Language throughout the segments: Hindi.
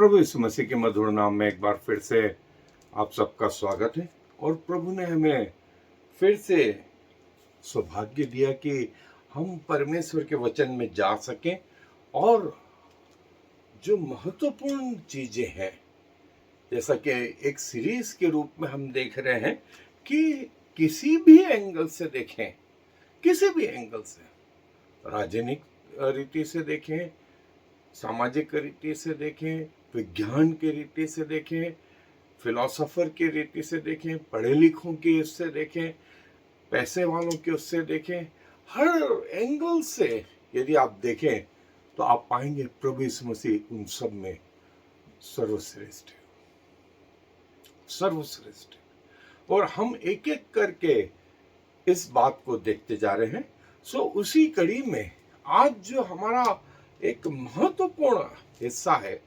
प्रभु यीशु मसीह के मधुर नाम में एक बार फिर से आप सबका स्वागत है। और प्रभु ने हमें फिर से सौभाग्य दिया कि हम परमेश्वर के वचन में जा सकें और जो महत्वपूर्ण चीजें हैं, जैसा कि एक सीरीज के रूप में हम देख रहे हैं कि किसी भी एंगल से देखें, किसी भी एंगल से, राजनीतिक रीति से देखें, सामाजिक रीति से देखें, विज्ञान की रीति से देखें, फिलोसोफर की रीति से देखें, पढ़े लिखों की उससे देखें, पैसे वालों की उससे देखें, हर एंगल से यदि आप देखें तो आप पाएंगे प्रभु यीशु मसीह उन सब में सर्वश्रेष्ठ है, सर्वश्रेष्ठ है। और हम एक एक करके इस बात को देखते जा रहे हैं। सो उसी कड़ी में आज जो हमारा एक महत्वपूर्ण हिस्सा है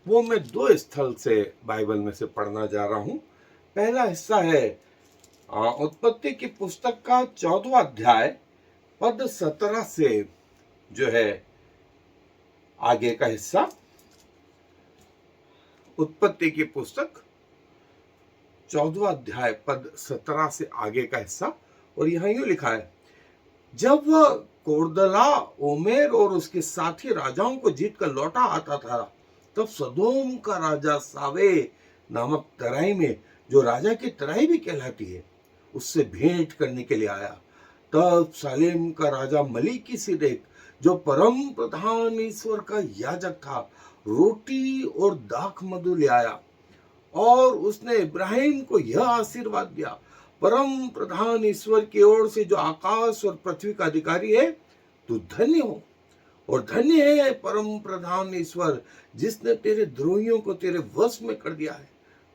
वो मैं दो स्थल से बाइबल में से पढ़ना जा रहा हूं। पहला हिस्सा है उत्पत्ति की पुस्तक का 14वां अध्याय पद 17 से जो है आगे का हिस्सा। उत्पत्ति की पुस्तक 14वां अध्याय पद 17 से आगे का हिस्सा। और यहां यूं लिखा है, जब वह कोर्दला, ओमेर और उसके साथी राजाओं को जीत कर लौटा आता था, तब सदोम का राजा सावे नामक तराई में, जो राजा की तराई भी कहलाती है, उससे भेंट करने के लिए आया। तब सालेम का राजा मलिकिसिदेक, जो परम प्रधान ईश्वर का याजक था, रोटी और दाख मधु ले आया और उसने इब्राहिम को यह आशीर्वाद दिया, परम प्रधान ईश्वर की ओर से जो आकाश और पृथ्वी का अधिकारी है, तू धन्य हो और धन्य है परम प्रधान ईश्वर, जिसने तेरे द्रोहियों को तेरे वश में कर दिया है।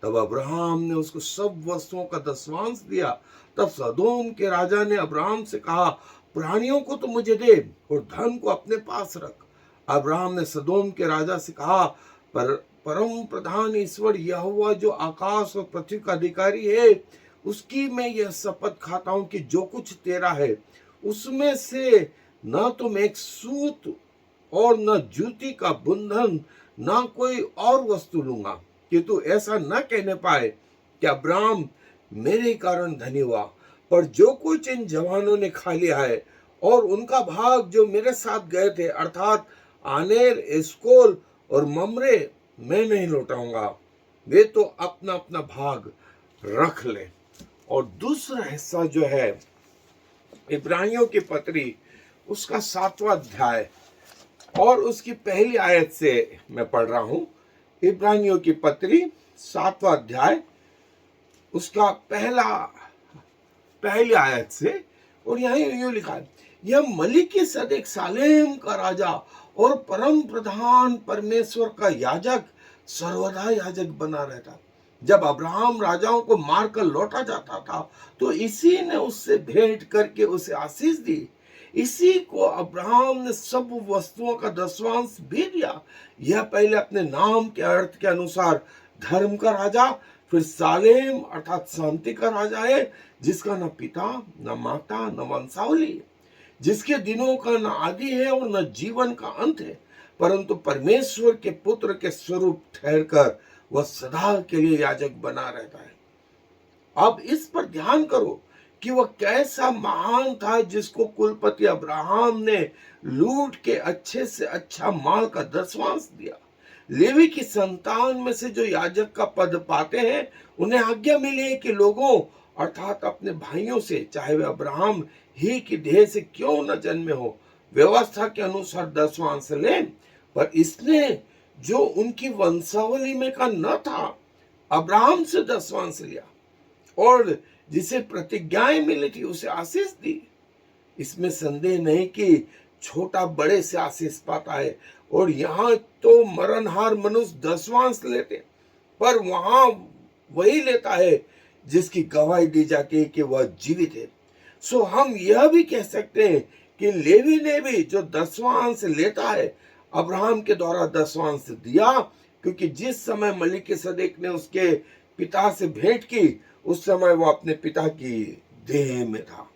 तब अब्राहम ने उसको सब वस्तुओं का दसवांश दिया। तब सदोम के राजा ने अब्राहम से कहा, प्राणियों को तो मुझे दे और धन को अपने पास रख। अब्राहम ने सदोम के राजा से कहा, पर परम प्रधान ईश्वर यहोवा जो आकाश और पृथ्वी का अधिकारी है, उसकी मैं यह शपथ खाता हूं कि जो कुछ तेरा है उसमें से न तुम एक सूत और न जूती का बंधन, न कोई और वस्तु लूंगा, कि तू ऐसा न कहने पाए कि अब्राहम मेरे कारण धनी हुआ। पर जो कुछ इन जवानों ने खा लिया है और उनका भाग जो मेरे साथ गए थे, अर्थात आनेर, एस्कोल और ममरे, मैं नहीं लौटाऊंगा। वे तो अपना अपना भाग रख ले। और दूसरा हिस्सा जो है इब्रानियों की पत्री, उसका 7वां अध्याय और उसकी पहली आयत से मैं पढ़ रहा हूं। इब्रानियों की पत्री 7वां अध्याय उसका पहली आयत से। और यहाँ यूं लिखा है, यह मलिकिसिदेक सालेम का राजा और परम प्रधान परमेश्वर का याजक सर्वदा याजक बना रहता। जब अब्राहम राजाओं को मारकर लौटा जाता था, तो इसी ने उससे भेंट करके उसे आशीष दी। इसी को अब्राहम ने सब वस्तुओं का दसवांश भी दिया। यह पहले अपने नाम के अर्थ के अनुसार धर्म का राजा, फिर सालेम अर्थात शांति का राजा है, जिसका न पिता न माता न वंशावली, जिसके दिनों का न आदि है और न जीवन का अंत है, परंतु परमेश्वर के पुत्र के स्वरूप ठहरकर वह सदा के लिए याजक बना रहता है। अब इस पर ध्यान करो कि वह कैसा महान था, जिसको कुलपति अब्राहम ने लूट के अच्छे से अच्छा माल का दसवांश दिया। लेवी की संतान में से जो याजक का पद पाते हैं, उन्हें आज्ञा मिली है कि लोगों अर्थात अपने भाइयों से, चाहे वे अब्राहम ही की देह से क्यों न जन्मे हो, व्यवस्था के अनुसार दसवांश लें। पर इसने जो उनकी वंशावली में का न था, अब्राहम से दसवांश लिया और जिसे प्रतिज्ञाएं मिली थी उसे आशीष दी। इसमें संदेह नहीं कि छोटा बड़े से आशीष पाता है। और यहाँ तो मरणहार मनुष्य दसवांश लेते, पर वहां वही लेता है जिसकी गवाही दी जाती है कि वह जीवित है। सो हम यह भी कह सकते हैं कि लेवी ने भी जो दसवांश लेता है, अब्राहम के द्वारा दसवांश दिया, क्योंकि जिस समय मलिकिसिदेक ने उसके पिता से भेंट की, उस समय वो अपने पिता की देह में था।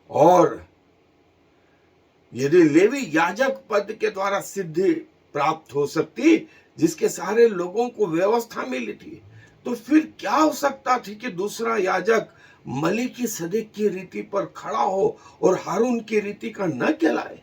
और यदि लेवी याजक पद के द्वारा सिद्धि प्राप्त हो सकती जिसके सारे लोगों को व्यवस्था मिली थी, तो फिर क्या हो सकता थी कि दूसरा याजक मलीकी सदेक की रीति पर खड़ा हो और हारून की रीति का न कहलाए?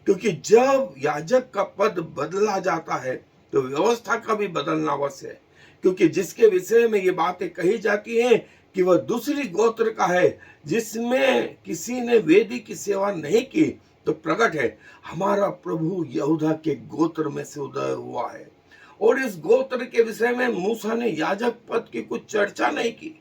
क्योंकि जब याजक का पद बदला जाता है तो व्यवस्था का भी बदलना अवश्य है, क्योंकि जिसके विषय में ये बातें कही जाती हैं कि वह दूसरी गोत्र का है जिसमें किसी ने वेदी की सेवा नहीं की, तो प्रकट है हमारा प्रभु यहूदा के गोत्र में से उदय हुआ है। और इस गोत्र के विषय में मूसा ने याजक पद की कुछ चर्चा नहीं की।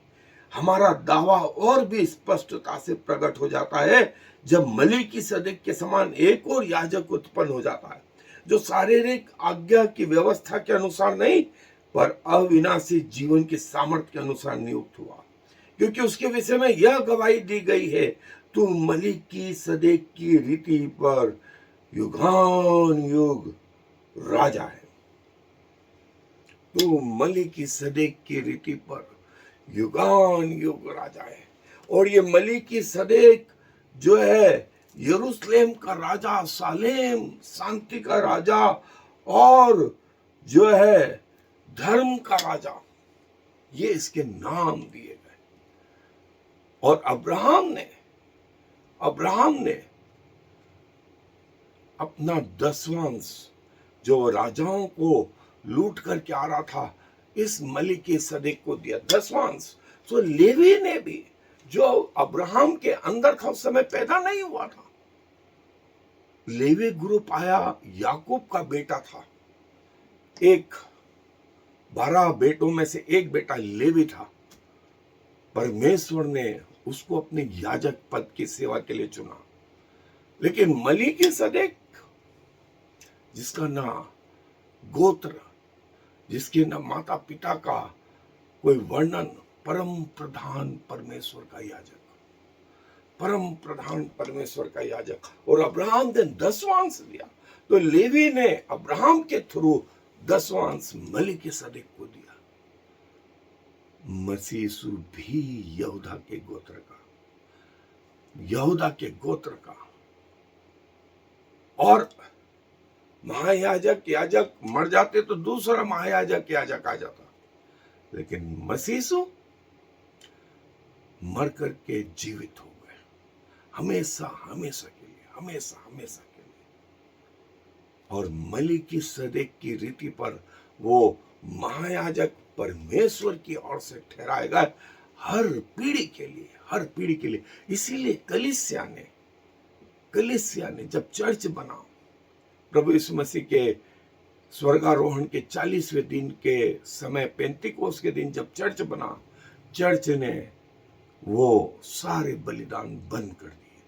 हमारा दावा और भी स्पष्टता से प्रकट हो जाता है जब मलीकी सदेक के समान एक और याजक उत्पन्न हो जाता है, जो शारीरिक आज्ञा की व्यवस्था के अनुसार नहीं पर अविनाशी जीवन की सामर्थ्य के अनुसार नियुक्त हुआ, क्योंकि उसके विषय में यह गवाही दी गई है, तू मलीकी सदेक की रीति पर युगान युग राजा है। तू मलीकी सदेक की रीति पर युगान युग राजा है। और ये मलीकी सदेक जो है यरूशलेम का राजा, सालेम शांति का राजा और जो है धर्म का राजा, ये इसके नाम दिए गए। और अब्राहम ने अपना दसवांश जो राजाओं को लूट करके आ रहा था इस मलीकी सदेक को दिया, दसवांश। तो लेवी ने भी, जो अब्राहम के अंदर था उस समय पैदा नहीं हुआ था, लेवी ग्रुप आया, याकूब का बेटा था, 12 बेटों में से एक बेटा लेवी था। परमेश्वर ने उसको अपने याजक पद की सेवा के लिए चुना। लेकिन मलीकी सदेक जिसका ना गोत्र, जिसके न माता पिता का कोई वर्णन, परम प्रधान परमेश्वर का याजक, परम प्रधान परमेश्वर का याजक। और अब्राहम ने दसवांश दिया, तो लेवी ने अब्राहम के थ्रू दसवांश मलीकी सदेक को दिया। मसीह यीशु भी यहूदा के गोत्र का और महायाजक याजक मर जाते तो दूसरा महायाजक याजक आ जाता, लेकिन मसीह यीशु मर करके जीवित हो गए हमेशा के लिए। और मलीकी सदेक की रीति पर वो महायाजक परमेश्वर की ओर से ठहराए गए हर पीढ़ी के लिए। इसीलिए कलीसिया ने जब चर्च बना, प्रभु यीशु मसीह के स्वर्गारोहण के 40वें दिन के समय, पेंतिकोस के दिन जब चर्च बना, चर्च ने वो सारे बलिदान बंद कर दिए,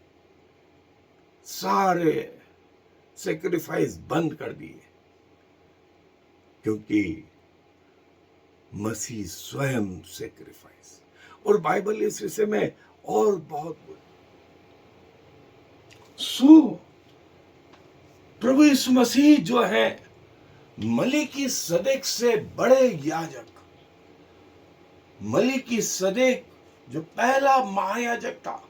सारे सैक्रिफाइस बंद कर दिए, क्योंकि मसीह स्वयं सैक्रिफाइस। और बाइबल इस विषय में और बहुत प्रभु यीशु मसीह जो है मलीकी सदेक से बड़े याजक, मलीकी सदेक जो पहला महायाजक था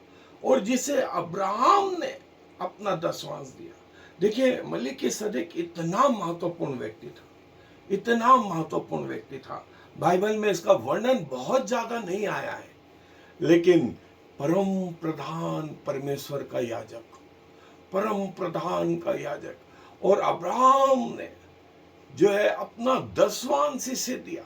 और जिसे अब्राहम ने अपना दसवांश दिया। देखिए, मलीकी सदेक इतना महत्वपूर्ण व्यक्ति था, बाइबल में इसका वर्णन बहुत ज्यादा नहीं आया है, लेकिन परम प्रधान परमेश्वर का याजक, परम प्रधान का याजक। और अब्राहम ने जो है अपना दसवांश इसे दिया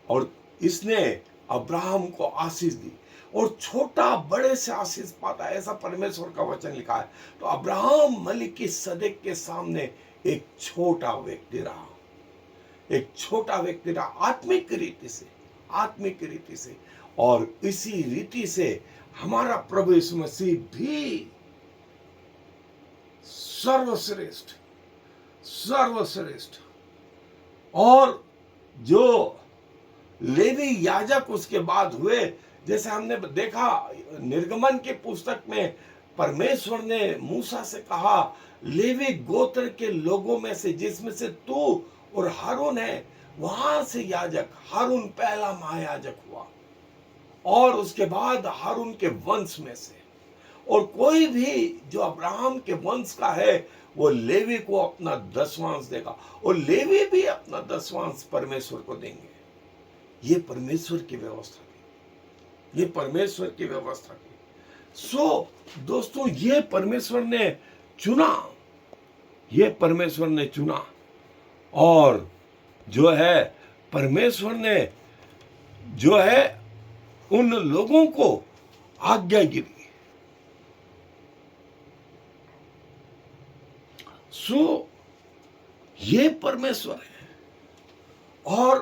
और इसने अब्राहम को आशीष दी, और छोटा बड़े से आशीष पाता है, ऐसा परमेश्वर का वचन लिखा है। तो अब्राहम मलीकी सदेक के सामने एक छोटा व्यक्ति रहा, आत्मिक रीति से। और इसी रीति से हमारा प्रभु यीशु मसीह भी सर्वश्रेष्ठ और जो लेवी याजक उसके बाद हुए, जैसे हमने देखा निर्गमन के पुस्तक में परमेश्वर ने मूसा से कहा, लेवी गोत्र के लोगों में से जिसमें से तू और हारून है, वहां से याजक हारून पहला महायाजक हुआ, और उसके बाद हारून के वंश में से। और कोई भी जो अब्राहम के वंश का है वो लेवी को अपना दसवांश देगा, और लेवी भी अपना दसवांश परमेश्वर को देंगे। ये परमेश्वर की व्यवस्था थी, ये परमेश्वर की व्यवस्था थी। सो दोस्तों, ये परमेश्वर ने चुना, ये परमेश्वर ने चुना, और जो है परमेश्वर ने जो है उन लोगों को आज्ञा गिरी। सो ये परमेश्वर है। और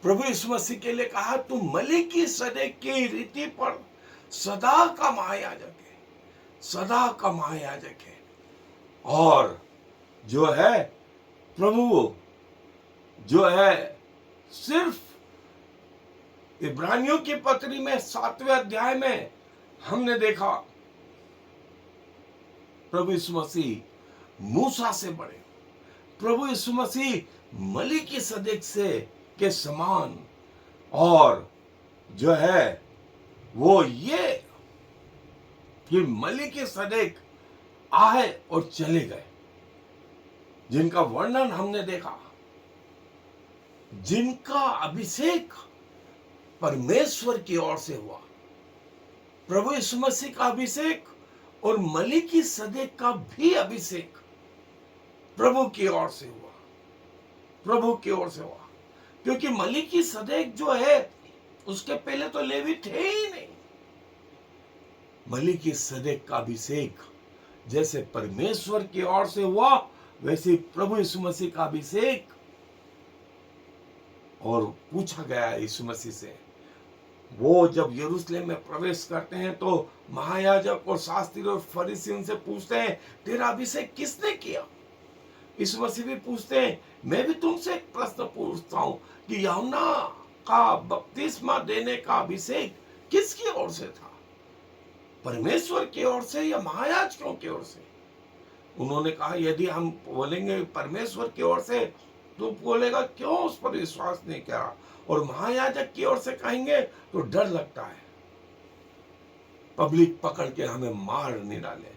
प्रभु यीशु मसीह के लिए कहा, तू मलीकी सदेक की रीति पर सदा का महायाजक है, सदा का महायाजक है। और जो है प्रभु जो है सिर्फ इब्रानियों की पत्री में 7वें अध्याय में हमने देखा प्रभु यीशु मसीह मूसा से बड़े, प्रभु यीशु मसीह मलीकी सदेक से के समान, और जो है वो ये कि मलीकी सदेक आए और चले गए, जिनका वर्णन हमने देखा, जिनका अभिषेक परमेश्वर की ओर से हुआ। प्रभु यीशु मसीह का अभिषेक और मलीकी सदेक का भी अभिषेक प्रभु की ओर से हुआ, प्रभु की ओर से हुआ। क्योंकि मलीकी सदेक जो है उसके पहले तो लेवी थे ही नहीं। मलीकी सदेक का अभिषेक जैसे परमेश्वर की ओर से हुआ, वैसे प्रभु यीशु मसीह का अभिषेक। और पूछा गया यीशु मसीह से, वो जब यरूशलेम में प्रवेश करते हैं तो महायाजक और शास्त्री और फरीसी उनसे पूछते हैं, तेरा अभिषेक किसने किया? यीशु मसीह भी पूछते हैं, मैं भी तुमसे एक प्रश्न पूछता हूं कि यूहन्ना का बपतिस्मा देने का अभिषेक किसकी ओर से था? परमेश्वर की ओर से या महायाजकों की ओर से? उन्होंने कहा, यदि हम बोलेंगे परमेश्वर की ओर से तो बोलेगा क्यों उस पर विश्वास नहीं किया, और महायाजक की ओर से कहेंगे तो डर लगता है पब्लिक पकड़ के हमें मार नहीं डाले।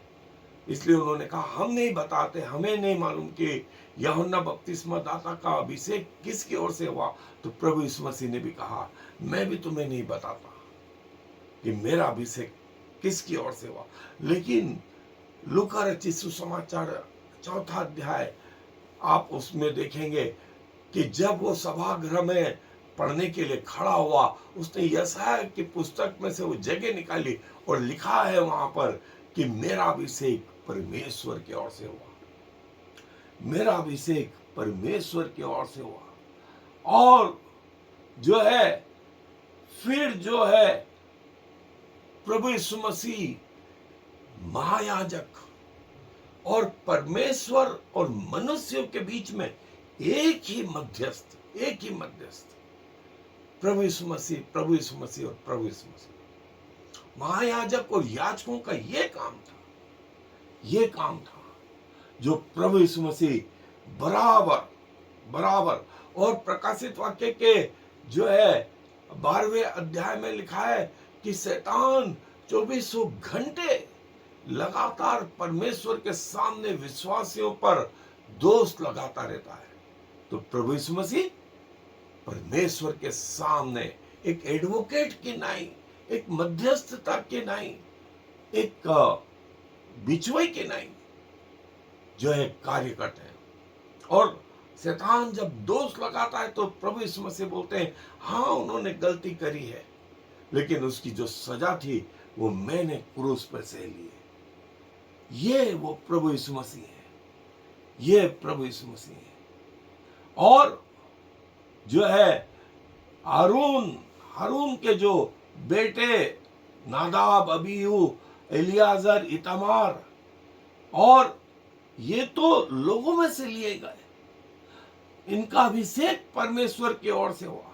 इसलिए उन्होंने कहा, हम नहीं बताते, हमें नहीं मालूम कि यूहन्ना बपतिस्मा दाता का अभिषेक किसकी ओर से हुआ। तो प्रभु यीशु मसीह ने भी कहा, मैं भी तुम्हें नहीं बताता कि मेरा अभिषेक किसकी ओर से हुआ। लेकिन लूका रचित सुसमाचार 4 अध्याय आप उसमें देखेंगे कि जब वो सभागृह में पढ़ने के लिए खड़ा हुआ, उसने यशायाह की पुस्तक में से वो जगह निकाली और लिखा है वहां पर कि मेरा अभिषेक परमेश्वर की ओर से हुआ, मेरा अभिषेक परमेश्वर की ओर से हुआ। और जो है फिर जो है प्रभु यीशु मसीह महायाजक और परमेश्वर और मनुष्यों के बीच में एक ही मध्यस्थ प्रभु यीशु मसीह, प्रभु यीशु मसीह और प्रभु यीशु मसीह। महायाजक और याजकों का ये काम था जो प्रभु यीशु मसीह बराबर और प्रकाशित वाक्य के जो है 12वें अध्याय में लिखा है कि शैतान 2400 घंटे लगातार परमेश्वर के सामने विश्वासियों पर दोष लगाता रहता है। तो प्रभु यीशु मसीह परमेश्वर के सामने एक एडवोकेट की नाई, एक मध्यस्थता के नाई, एक बिचवई के नाई जो है कार्य करते हैं। और शैतान जब दोष लगाता है तो प्रभु यीशु मसीह बोलते हैं, हाँ उन्होंने गलती करी है, लेकिन उसकी जो सजा थी वो मैंने क्रूस पर सह ली है। ये वो प्रभु यीशु मसीह है, ये प्रभु यीशु मसीह है। और जो है हारून के जो बेटे नादाब, अबीहू, एलियाजर, इतामार, और ये तो लोगों में से लिए गए, इनका अभिषेक परमेश्वर की ओर से हुआ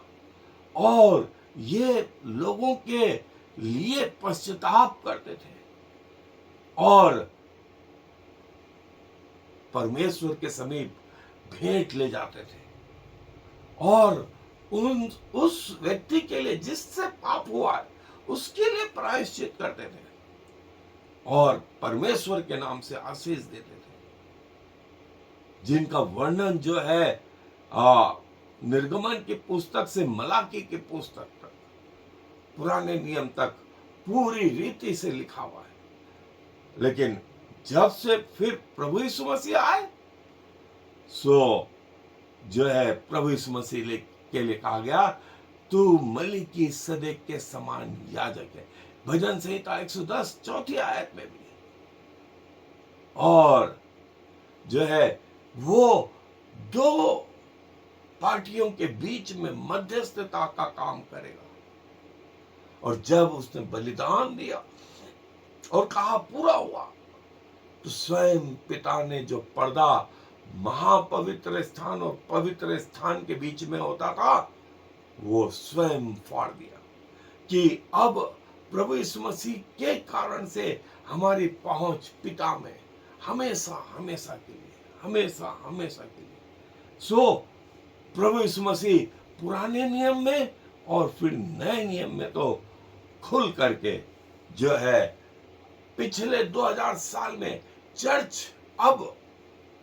और ये लोगों के लिए पश्चाताप करते थे और परमेश्वर के समीप भेंट ले जाते थे और उस व्यक्ति के लिए जिससे पाप हुआ है उसके लिए प्रायश्चित करते थे। और परमेश्वर के नाम से आशीष देते थे, जिनका वर्णन जो है निर्गमन की पुस्तक से मलाकी की पुस्तक तक, पुराने नियम तक पूरी रीति से लिखा हुआ है। लेकिन जब से फिर प्रभु यीशु मसीह आए, सो जो है प्रभु यीशु मसीह के लिए कहा गया, तू मलिकी सदेक के समान याजक है। भजन संहिता 110 चौथी आयत में भी। और जो है वो दो पार्टियों के बीच में मध्यस्थता का काम करेगा। और जब उसने बलिदान दिया और कहा पूरा हुआ, तो स्वयं पिता ने जो पर्दा महापवित्र स्थान और पवित्र स्थान के बीच में होता था, वो स्वयं फाड़ दिया, कि अब प्रभु यीशु मसीह के कारण से हमारी पहुंच पिता में हमेशा हमेशा के लिए, हमेशा हमेशा के लिए। सो प्रभु यीशु मसीह पुराने नियम में और फिर नए नियम में तो खुल करके जो है पिछले 2000 साल में चर्च अब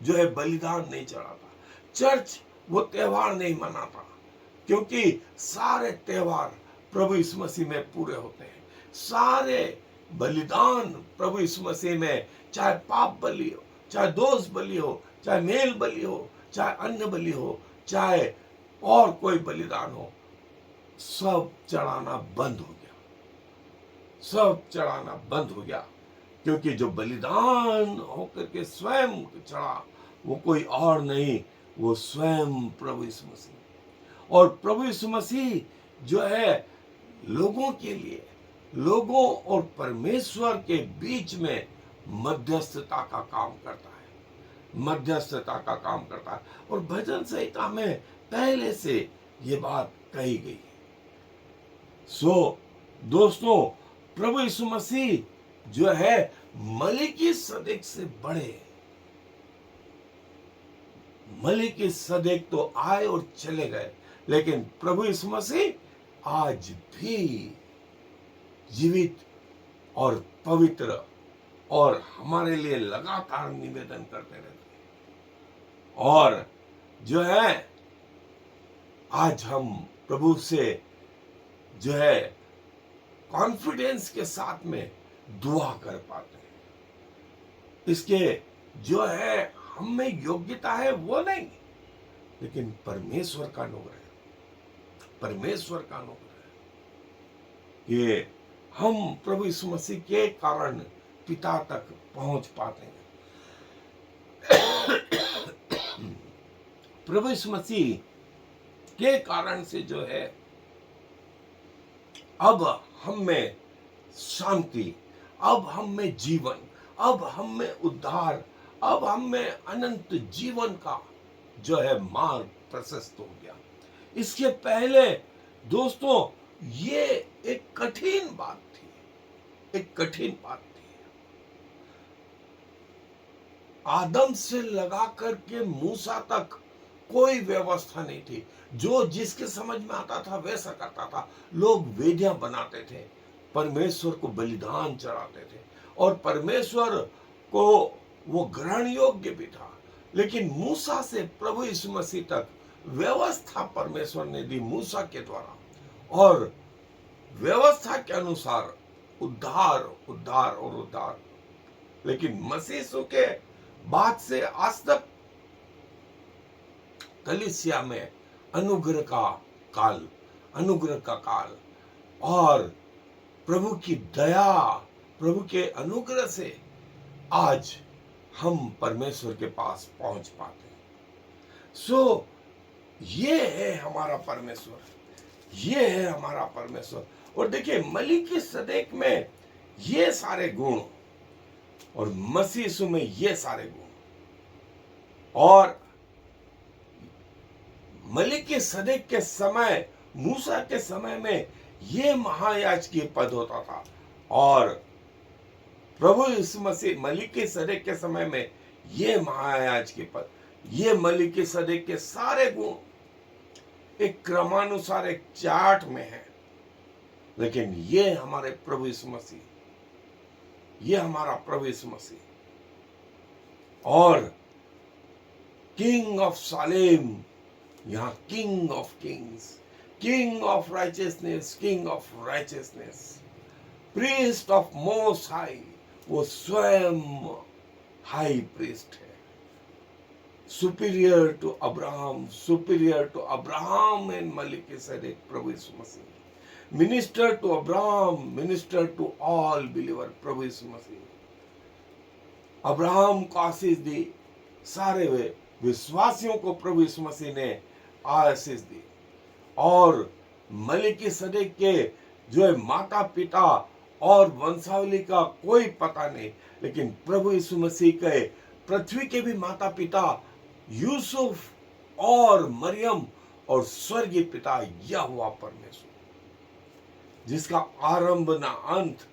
जो है बलिदान नहीं चढ़ाता, चर्च वो त्योहार नहीं मनाता, क्योंकि सारे त्योहार प्रभु यीशु मसीह में पूरे होते हैं। सारे बलिदान प्रभु यीशु मसीह में, चाहे पाप बलि हो, चाहे दोष बलि हो, चाहे मेल बलि हो, चाहे अन्न बलि हो, चाहे और कोई बलिदान हो, सब चढ़ाना बंद हो गया, सब चढ़ाना बंद हो गया। क्योंकि जो बलिदान होकर के स्वयं चढ़ा, वो कोई और नहीं, वो स्वयं प्रभु यीशु मसीह। और प्रभु यीशु मसीह जो है लोगों के लिए, लोगों और परमेश्वर के बीच में मध्यस्थता का काम करता है, मध्यस्थता का काम करता है। और भजन संहिता में पहले से ये बात कही गई है। सो दोस्तों, प्रभु यीशु मसीह जो है मलिकी सदेक से बड़े। मलिकी सदेक तो आए और चले गए, लेकिन प्रभु यीशु मसीह आज भी जीवित और पवित्र और हमारे लिए लगातार निवेदन करते रहते हैं। और जो है आज हम प्रभु से जो है कॉन्फिडेंस के साथ में दुआ कर पाते हैं। इसके जो है हम में योग्यता है वो नहीं, लेकिन परमेश्वर का अनुग्रह, परमेश्वर का अनुग्रह, ये हम प्रभु यीशु मसीह के कारण पिता तक पहुंच पाते हैं। प्रभु यीशु मसीह के कारण से जो है अब हम में शांति, अब हम में जीवन, अब हम में उद्धार, अब हम में अनंत जीवन का जो है मार्ग प्रशस्त हो गया। इसके पहले दोस्तों ये एक कठिन बात थी, एक कठिन बात थी। आदम से लगा करके मूसा तक कोई व्यवस्था नहीं थी। जो जिसके समझ में आता था वैसा करता था। लोग वेदियां बनाते थे, परमेश्वर को बलिदान चढ़ाते थे, और परमेश्वर को वो ग्रहण योग्य भी था। लेकिन मूसा से प्रभु यीशु मसीह तक व्यवस्था परमेश्वर ने दी मूसा के द्वारा, और व्यवस्था के अनुसार उद्धार, उद्धार और उद्धार। लेकिन मसीह के बाद से आज तक कलीसिया में अनुग्रह का काल, अनुग्रह का काल, और प्रभु की दया, प्रभु के अनुग्रह से आज हम परमेश्वर के पास पहुंच पाते हैं। सो ये है हमारा परमेश्वर, ये है हमारा परमेश्वर। और देखिए मलिकी सदेक में ये सारे गुण और मसीह यीशु में ये सारे गुण, और मलिकी सदेक के समय, मूसा के समय में ये महायाजकीय पद होता था, और प्रभु यीशु मसीह मलिकी सदेक के समय में ये महायाजकीय पद, ये मलिकी सदेक के सारे गुण एक क्रमानुसार एक चार्ट में है। लेकिन ये हमारे प्रभु यीशु मसीह, ये हमारा प्रभु यीशु मसीह। और किंग ऑफ सालेम, यहाँ king of kings, king of righteousness, king of righteousness, priest of most high, वो स्वयं हाई प्रीस्ट है, superior to Abraham, superior to Abraham and Melchizedek, प्रभु Yeshu Masih, minister to Abraham, minister to all believer, प्रभु यीशु मसीह। अब्राहम को आशीष दी, सारे वे विश्वासियों को प्रभु यीशु मसीह ने आशीष दी। और मलिकिसेदेक के जो है माता पिता और वंशावली का कोई पता नहीं, लेकिन प्रभु यीशु मसीह के पृथ्वी के भी माता पिता यूसुफ और मरियम और स्वर्गीय पिता यहोवा परमेश्वर, जिसका आरंभ ना अंत।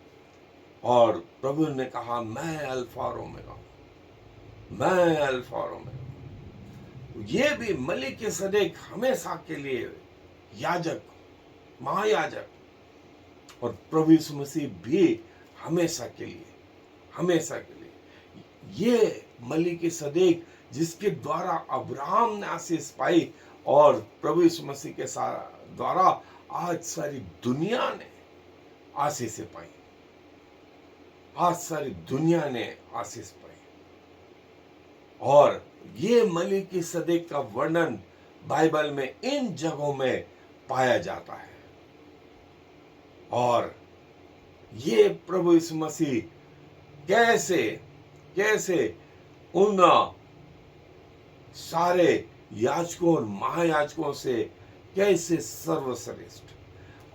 और प्रभु ने कहा मैं अल्फा और ओमेगा, मैं अल्फा और ओमेगा। ये भी मलिकिसेदेक हमेशा के लिए याजक, महायाजक, और प्रभु यीशु मसीह भी हमेशा के लिए, हमेशा के लिए। ये मलिकिसेदेक जिसके द्वारा अब्राहम ने आशीष पाई और प्रभु यीशु मसीह के द्वारा आज सारी दुनिया ने आशीष पाई, आज सारी दुनिया ने आशीष पाई। और ये मलिकिसेदेक का वर्णन बाइबल में इन जगहों में पाया जाता है। और ये प्रभु यीशु मसीह कैसे कैसे उन सारे याजकों और महायाजकों से कैसे सर्वश्रेष्ठ।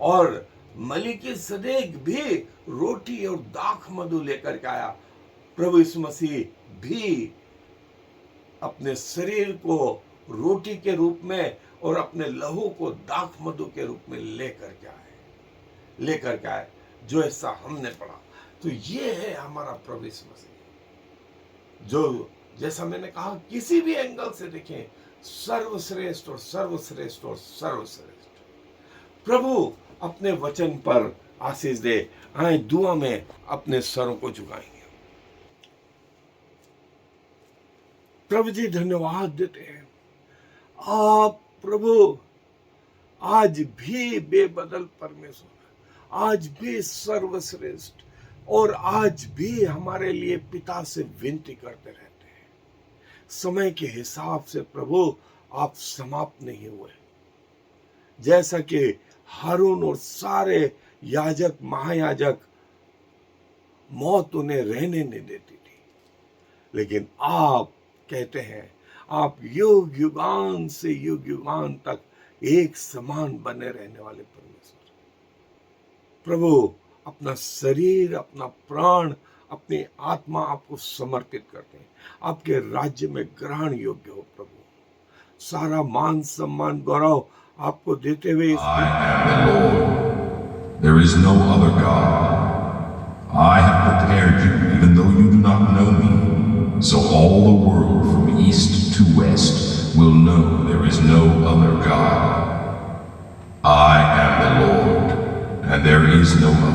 और मलिकिसेदेक भी रोटी और दाख मधु लेकर के आया, प्रभु यीशु मसीह भी अपने शरीर को रोटी के रूप में और अपने लहू को दाख मधु के रूप में लेकर के आए, जो ऐसा हमने पढ़ा। तो ये है हमारा प्रभु यीशु मसीह, जो जैसा मैंने कहा किसी भी एंगल से देखें सर्वश्रेष्ठ और सर्वश्रेष्ठ और सर्वश्रेष्ठ। प्रभु अपने वचन पर आशीष दे। आए दुआ में अपने सरों को झुकाएंगे। प्रभु जी धन्यवाद देते हैं, आप प्रभु आज भी बेबदल परमेश्वर, आज भी सर्वश्रेष्ठ, और आज भी हमारे लिए पिता से विनती करते रहते हैं। समय के हिसाब से प्रभु आप समाप्त नहीं हुए, जैसा कि हारून और सारे याजक महायाजक मौत उन्हें रहने नहीं देती थी, लेकिन आप कहते हैं आप युग युगान से युग युगान तक एक समान बने रहने वाले परमेश्वर। प्रभु अपना शरीर, अपना प्राण, अपनी आत्मा आपको समर्पित करते हैं, आपके राज्य में ग्रहण योग्य हो। प्रभु सारा मान सम्मान गौरव आपको देते हुए I am the Lord. There is no other God. I have prepared you even though you do not know me. So all the world from east to west will know there is no other God. I am the Lord, and there is no other.